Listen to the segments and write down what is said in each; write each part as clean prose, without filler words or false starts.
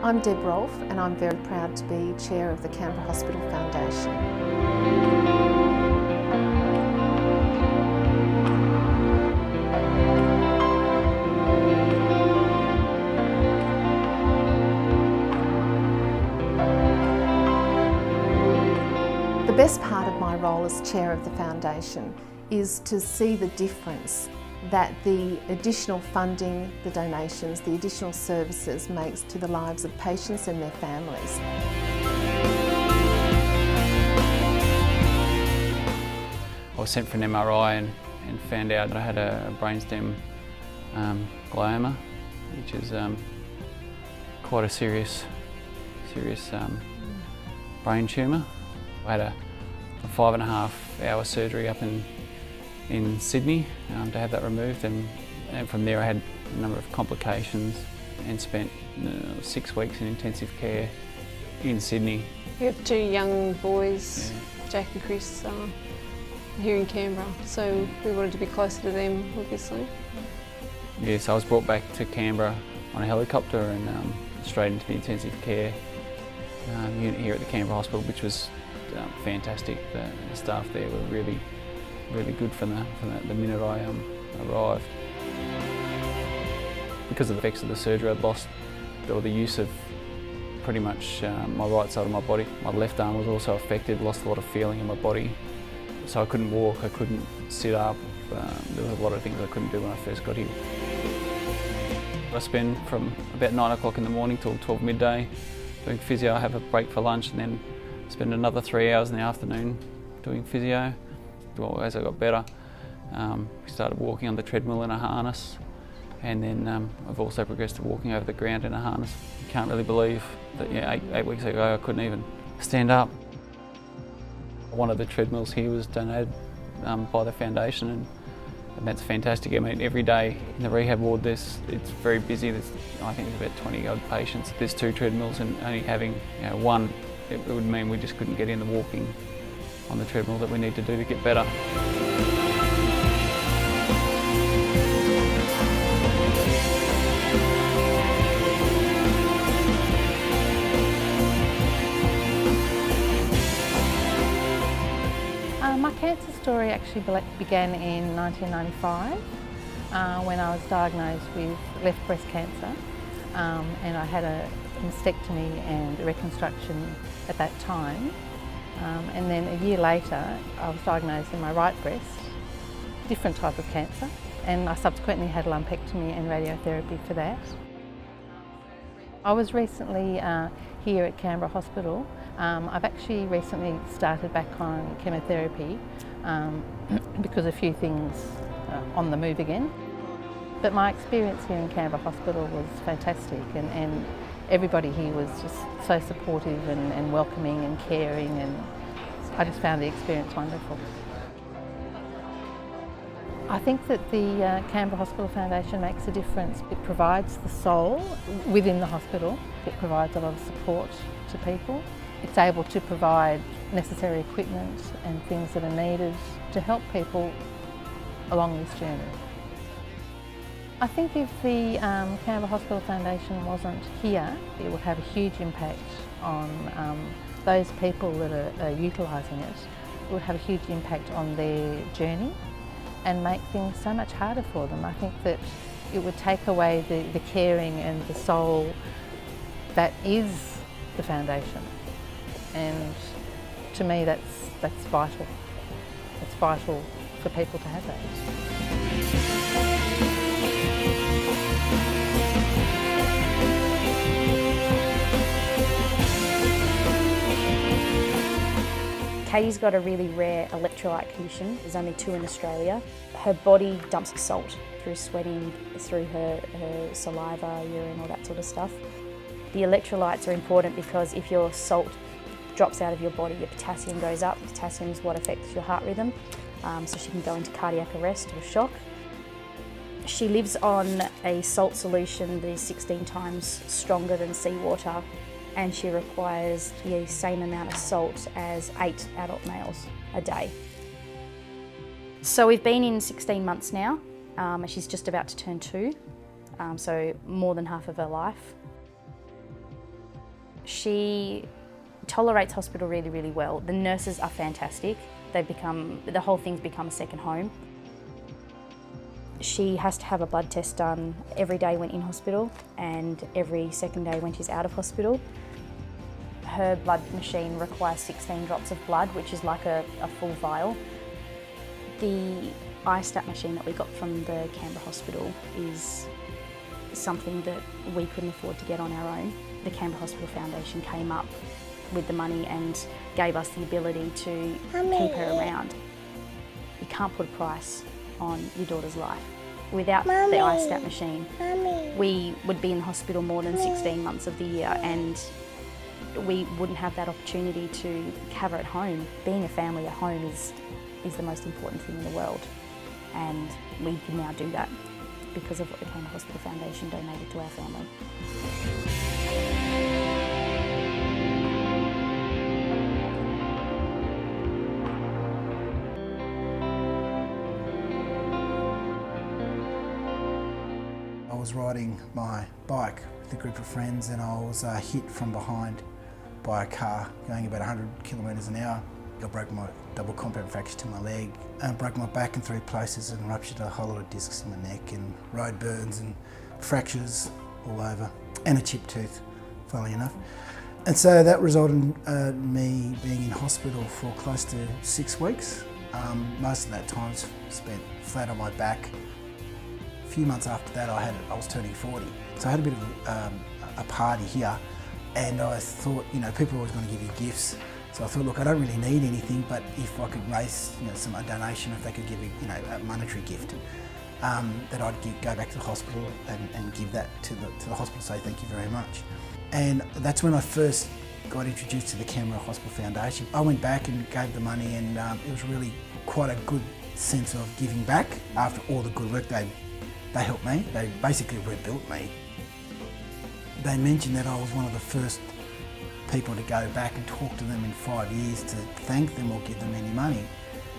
I'm Deb Rolfe and I'm very proud to be Chair of the Canberra Hospital Foundation. The best part of my role as Chair of the Foundation is to see the difference that the additional funding, the donations, the additional services makes to the lives of patients and their families. I was sent for an MRI and found out that I had a brainstem glioma, which is quite a serious brain tumour. I had a 5.5-hour surgery up in Sydney to have that removed, and from there I had a number of complications and spent 6 weeks in intensive care in Sydney. We have 2 young boys, yeah. Jack and Chris, here in Canberra, so we wanted to be closer to them, obviously. Yes, I was brought back to Canberra on a helicopter and straight into the intensive care unit here at the Canberra Hospital, which was fantastic. The staff there were really good from the minute I arrived. Because of the effects of the surgery, I'd lost all the use of pretty much my right side of my body. My left arm was also affected, lost a lot of feeling in my body. So I couldn't walk, I couldn't sit up. There was a lot of things I couldn't do when I first got here. I spend from about 9 o'clock in the morning till 12 midday doing physio. I have a break for lunch and then spend another 3 hours in the afternoon doing physio. Well, as I got better, we started walking on the treadmill in a harness, and then I've also progressed to walking over the ground in a harness. You can't really believe that, yeah, eight weeks ago I couldn't even stand up. One of the treadmills here was donated by the foundation, and that's fantastic. I mean, every day in the rehab ward it's very busy. I think there's about 20 odd patients. There's 2 treadmills, and only having one, it would mean we just couldn't get in the walking on the treadmill that we need to do to get better. My cancer story actually began in 1995 when I was diagnosed with left breast cancer, and I had a mastectomy and a reconstruction at that time. And then a year later I was diagnosed in my right breast, different type of cancer, and I subsequently had a lumpectomy and radiotherapy for that. I was recently here at Canberra Hospital. I've actually recently started back on chemotherapy because a few things on the move again. But my experience here in Canberra Hospital was fantastic, and everybody here was just so supportive and welcoming and caring, and I just found the experience wonderful. I think that the Canberra Hospital Foundation makes a difference. It provides the soul within the hospital. It provides a lot of support to people. It's able to provide necessary equipment and things that are needed to help people along this journey. I think if the Canberra Hospital Foundation wasn't here, it would have a huge impact on those people that are utilising it. It would have a huge impact on their journey and make things so much harder for them. I think that it would take away the caring and the soul that is the foundation. And to me that's vital. It's vital for people to have that. Katie's got a really rare electrolyte condition. There's only 2 in Australia. Her body dumps salt through sweating, through her saliva, urine, all that sort of stuff. The electrolytes are important because if your salt drops out of your body, your potassium goes up. Potassium is what affects your heart rhythm, so she can go into cardiac arrest or shock. She lives on a salt solution that is 16 times stronger than seawater, and she requires the same amount of salt as 8 adult males a day. So we've been in 16 months now, and she's just about to turn 2, so more than half of her life. She tolerates hospital really, really well. The nurses are fantastic. The whole thing's become a second home. She has to have a blood test done every day when in hospital and every second day when she's out of hospital. Her blood machine requires 16 drops of blood, which is like a full vial. The iStat machine that we got from the Canberra Hospital is something that we couldn't afford to get on our own. The Canberra Hospital Foundation came up with the money and gave us the ability to keep her around. You can't put a price on your daughter's life. Without the iStat machine, we would be in hospital more than 16 months of the year, and we wouldn't have that opportunity to have her at home. Being a family at home is the most important thing in the world, and we can now do that because of what the Canberra Hospital Foundation donated to our family. I was riding my bike with a group of friends and I was hit from behind by a car going about 100 kilometres an hour. I broke my double compound fracture to my leg, broke my back in 3 places and ruptured a whole lot of discs in my neck and road burns and fractures all over, and a chipped tooth, funnily enough. And so that resulted in me being in hospital for close to 6 weeks. Most of that time spent flat on my back. A few months after that I was turning 40, so I had a bit of a party here, and I thought, you know, people are always going to give you gifts, so I thought, look, I don't really need anything, but if I could raise, you know, some donation, if they could give me, you know, a monetary gift, that I'd go back to the hospital and give that to the hospital, say thank you very much. And that's when I first got introduced to the Canberra Hospital Foundation. I went back and gave the money, and it was really quite a good sense of giving back after all the good work they helped me. They basically rebuilt me. They mentioned that I was one of the first people to go back and talk to them in 5 years to thank them or give them any money.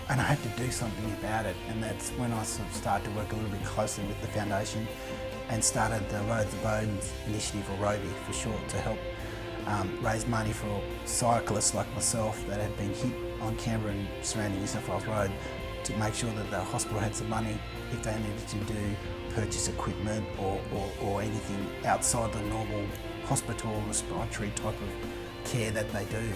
And I had to do something about it, and that's when I sort of started to work a little bit closely with the foundation and started the Roads to Bones initiative, or ROBI for short, to help raise money for cyclists like myself that had been hit on Canberra and surrounding New South Wales Road, to make sure that the hospital had some money if they needed to do purchase equipment or anything outside the normal hospital respiratory type of care that they do.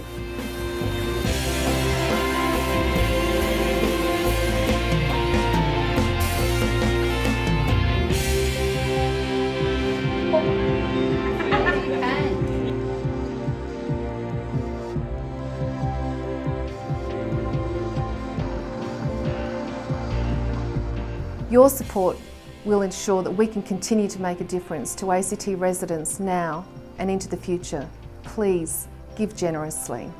Your support will ensure that we can continue to make a difference to ACT residents now and into the future. Please give generously.